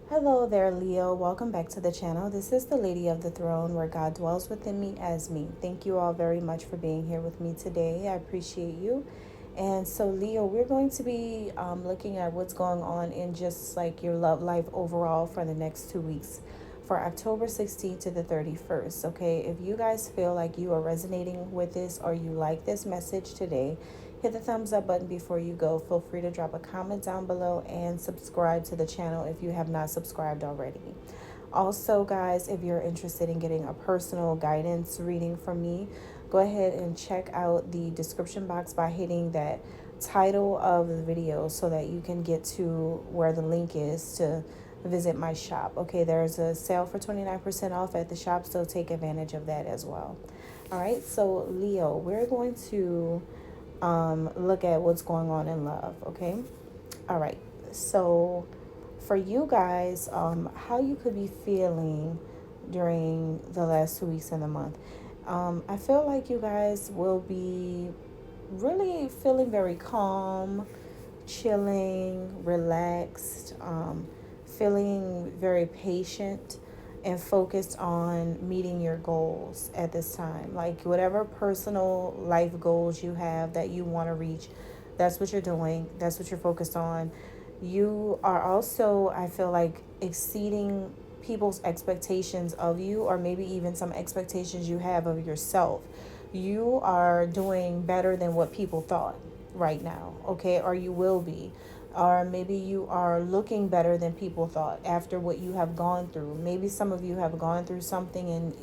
Hello there, Leo. Welcome back to the channel. This is the Lady of the Throne, where God dwells within me as me. Thank you all very much for being here with me today. I appreciate you. And so, Leo, we're going to be looking at what's going on in just like your love life overall for the next 2 weeks, for October 16th to the 31st. Okay, if you guys feel like you are resonating with this or you like this message today, hit the thumbs up button before you go. Feel free to drop a comment down below and subscribe to the channel if you have not subscribed already. Also, guys, if you're interested in getting a personal guidance reading from me, go ahead and check out the description box by hitting that title of the video so that you can get to where the link is to visit my shop. Okay, there's a sale for 29% off at the shop, so take advantage of that as well. All right, so Leo, we're going to look at what's going on in love. Okay, all right, so for you guys, how you could be feeling during the last 2 weeks in the month. I feel like you guys will be really feeling very calm, chilling, relaxed, feeling very patient and focused on meeting your goals at this time. Like whatever personal life goals you have that you want to reach, that's what you're doing, that's what you're focused on. You are also, I feel like, exceeding people's expectations of you, or maybe even some expectations you have of yourself. You are doing better than what people thought right now, okay? Or you will be. Or maybe you are looking better than people thought after what you have gone through. Maybe some of you have gone through something and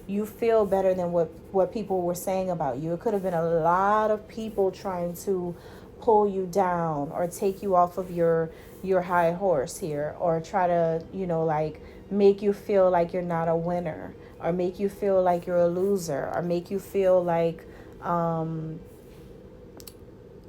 you feel better than what people were saying about you. It could have been a lot of people trying to pull you down or take you off of your high horse here, or try to, like, make you feel like you're not a winner, or make you feel like you're a loser, or make you feel like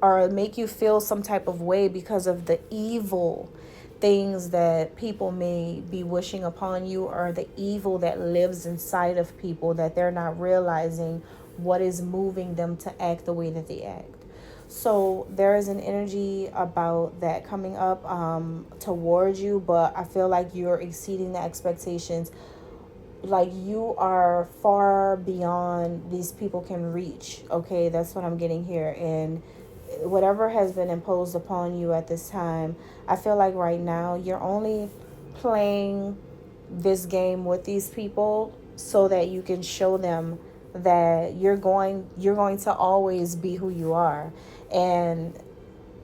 or make you feel some type of way because of the evil things that people may be wishing upon you, or the evil that lives inside of people that they're not realizing what is moving them to act the way that they act. So there is an energy about that coming up towards you, but I feel like you're exceeding the expectations. Like you are far beyond these people can reach. Okay, that's what I'm getting here. And whatever has been imposed upon you at this time, I feel like right now you're only playing this game with these people so that you can show them that you're going to always be who you are, and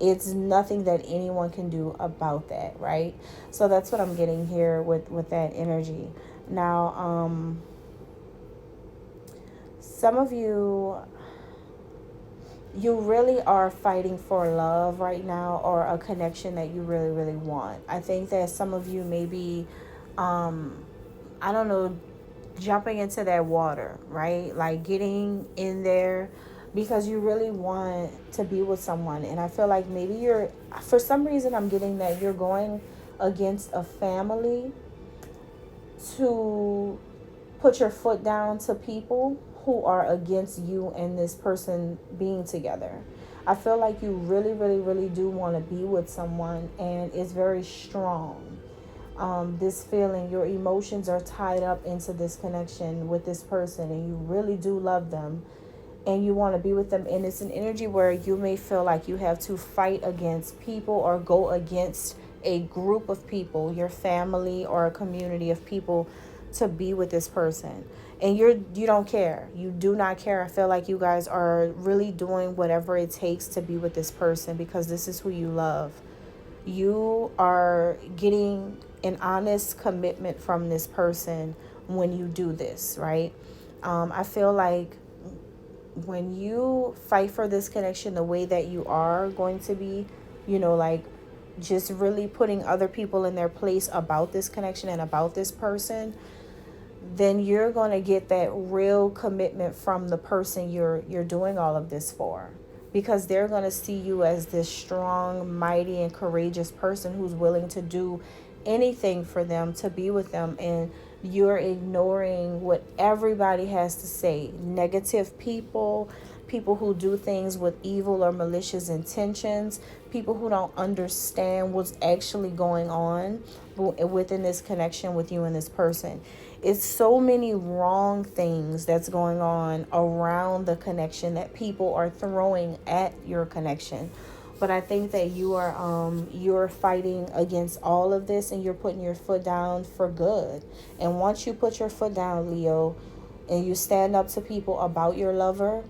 it's nothing that anyone can do about that, right? So that's what I'm getting here with that energy. Now, some of you really are fighting for love right now, or a connection that you really, really want. I think that some of you may be, I don't know, jumping into that water, right? Like getting in there because you really want to be with someone. And I feel like maybe for some reason, I'm getting that you're going against a family to put your foot down to people who are against you and this person being together. I feel like you really, really, really do want to be with someone, and it's very strong. This feeling, your emotions are tied up into this connection with this person, and you really do love them and you want to be with them. And it's an energy where you may feel like you have to fight against people or go against a group of people, your family or a community of people, to be with this person. And you don't care. You do not care. I feel like you guys are really doing whatever it takes to be with this person because this is who you love. You are getting an honest commitment from this person when you do this, right? I feel like when you fight for this connection the way that you are going to be, like just really putting other people in their place about this connection and about this person, then you're going to get that real commitment from the person you're doing all of this for, because they're going to see you as this strong, mighty, and courageous person who's willing to do anything for them, to be with them. And you're ignoring what everybody has to say. Negative people, people who do things with evil or malicious intentions, people who don't understand what's actually going on, within this connection with you and this person. It's so many wrong things that's going on around the connection that people are throwing at your connection. But I think that you're fighting against all of this, and you're putting your foot down for good. And once you put your foot down, Leo, and you stand up to people about your lover,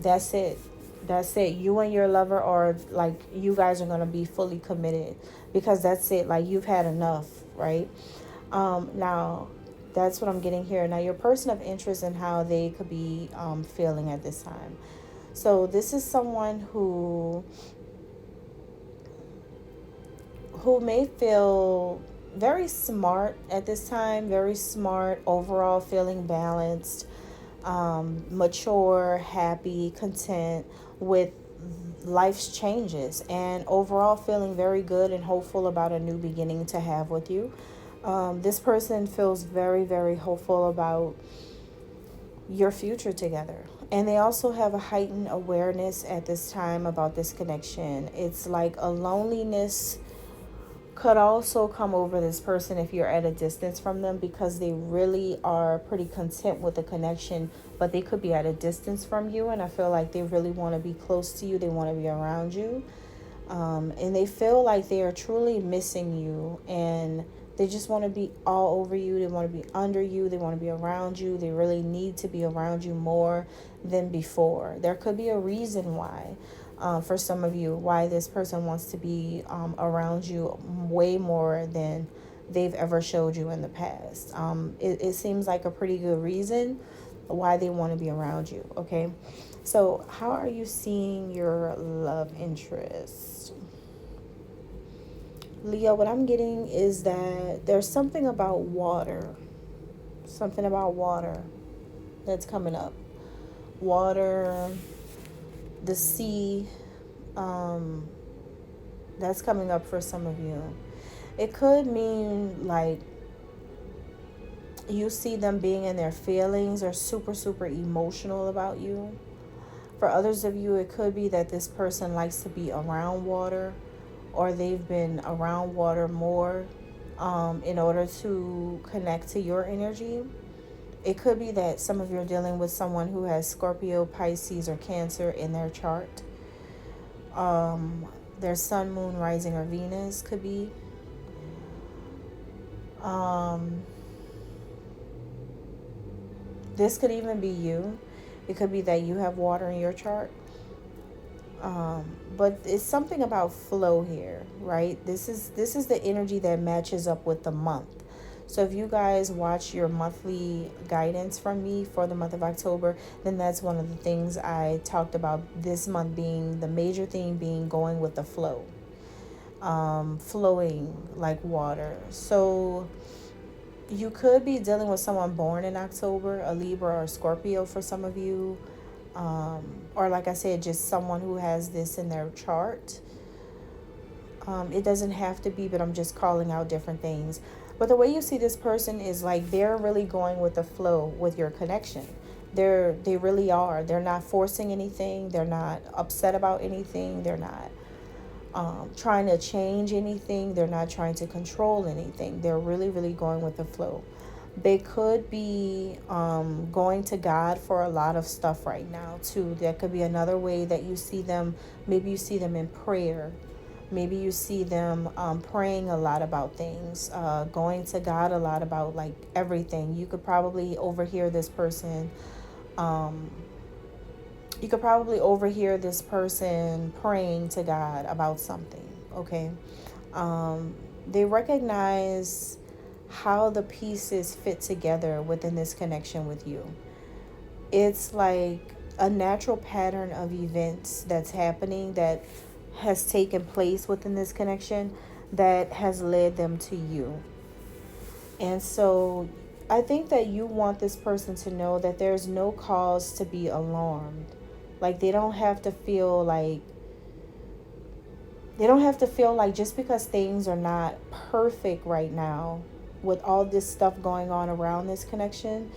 that's it. That's it. You and your lover are like, you guys are going to be fully committed, because that's it. Like, you've had enough, right? Now, that's what I'm getting here. Now, your person of interest and how they could be feeling at this time. So this is someone who may feel very smart at this time, very smart overall, feeling balanced, mature, happy, content with life's changes, and overall feeling very good and hopeful about a new beginning to have with you. This person feels very, very hopeful about your future together. And they also have a heightened awareness at this time about this connection. It's like a loneliness could also come over this person if you're at a distance from them, because they really are pretty content with the connection, but they could be at a distance from you. And I feel like they really want to be close to you. They want to be around you. And they feel like they are truly missing you, and they just want to be all over you. They want to be under you. They want to be around you. They really need to be around you more than before. There could be a reason why, for some of you, why this person wants to be around you way more than they've ever showed you in the past. It seems like a pretty good reason why they want to be around you, okay? So how are you seeing your love interest? Leo, what I'm getting is that there's something about water. Something about water that's coming up. Water, the sea, that's coming up for some of you. It could mean like you see them being in their feelings or super, super emotional about you. For others of you, it could be that this person likes to be around water, or they've been around water more in order to connect to your energy. It could be that some of you are dealing with someone who has Scorpio, Pisces, or Cancer in their chart. Their sun, moon, rising, or Venus could be. This could even be you. It could be that you have water in your chart. But it's something about flow here, right? This is the energy that matches up with the month. So if you guys watch your monthly guidance from me for the month of October, then that's one of the things I talked about this month being the major theme, being going with the flow, flowing like water. So you could be dealing with someone born in October, a Libra or Scorpio for some of you. Or like I said, just someone who has this in their chart. It doesn't have to be, but I'm just calling out different things. But the way you see this person is like they're really going with the flow with your connection. They really are. They're not forcing anything. They're not upset about anything. They're not trying to change anything. They're not trying to control anything. They're really, really going with the flow. They could be going to God for a lot of stuff right now, too. That could be another way that you see them. Maybe you see them in prayer. Maybe you see them praying a lot about things, going to God a lot about like everything. You could probably overhear this person. You could probably overhear this person praying to God about something, okay? They recognize how the pieces fit together within this connection with you. It's like a natural pattern of events that's happening, that has taken place within this connection, that has led them to you. And so I think that you want this person to know that there's no cause to be alarmed. Like they don't have to feel like just because things are not perfect right now with all this stuff going on around this connection,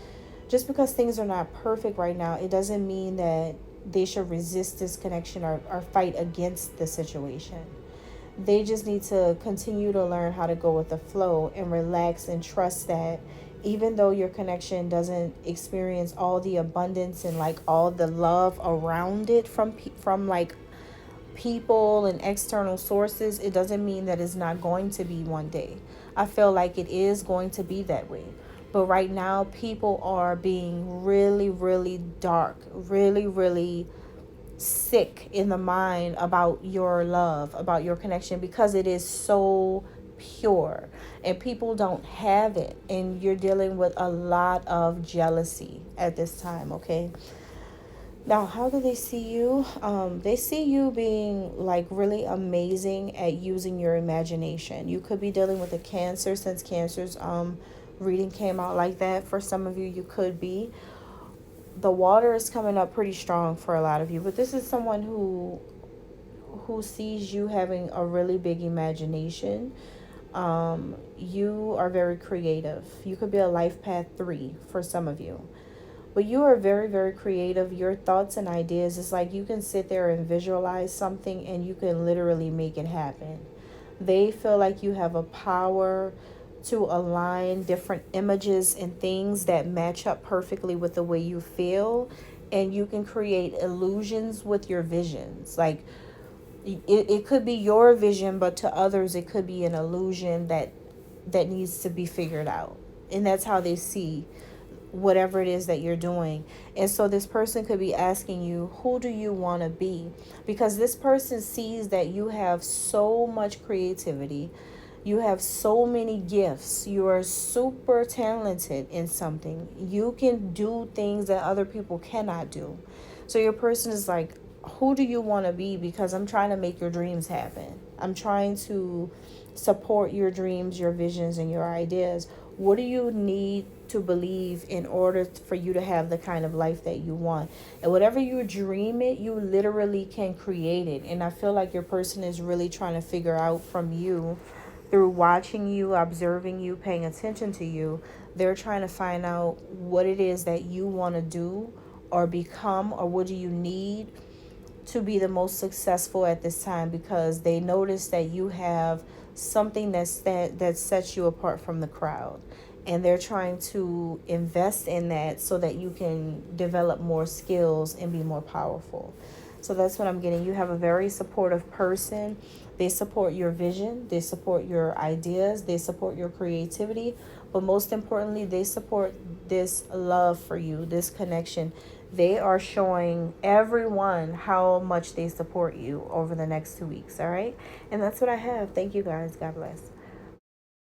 just because things are not perfect right now, it doesn't mean that they should resist this connection or fight against the situation. They just need to continue to learn how to go with the flow and relax and trust that even though your connection doesn't experience all the abundance and like all the love around it from like people and external sources, it doesn't mean that it's not going to be one day. I feel like it is going to be that way. But right now, people are being really, really dark, really, really sick in the mind about your love, about your connection, because it is so pure and people don't have it. And you're dealing with a lot of jealousy at this time, okay? Now, how do they see you? They see you being like really amazing at using your imagination. You could be dealing with a Cancer, since Cancer's reading came out like that. For some of you, you could be. The water is coming up pretty strong for a lot of you, but this is someone who sees you having a really big imagination. You are very creative. You could be a life path 3 for some of you. But you are very, very creative. Your thoughts and ideas, it's like you can sit there and visualize something and you can literally make it happen. They feel like you have a power to align different images and things that match up perfectly with the way you feel. And you can create illusions with your visions. Like it could be your vision, but to others it could be an illusion that needs to be figured out. And that's how they see whatever it is that you're doing. And so this person could be asking you, who do you want to be? Because this person sees that you have so much creativity. You have so many gifts. You are super talented in something. You can do things that other people cannot do. So your person is like, who do you want to be? Because I'm trying to make your dreams happen. I'm trying to support your dreams, your visions, and your ideas. What do you need to believe in order for you to have the kind of life that you want? And whatever you dream it, you literally can create it. And I feel like your person is really trying to figure out from you, through watching you, observing you, paying attention to you, they're trying to find out what it is that you want to do or become, or what do you need to be the most successful at this time, because they notice that you have something that sets you apart from the crowd, and they're trying to invest in that so that you can develop more skills and be more powerful. So that's what I'm getting. You have a very supportive person. They support your vision, they support your ideas, they support your creativity, but most importantly, they support this love for you, this connection. They are showing everyone how much they support you over the next 2 weeks, all right? And that's what I have. Thank you guys. God bless.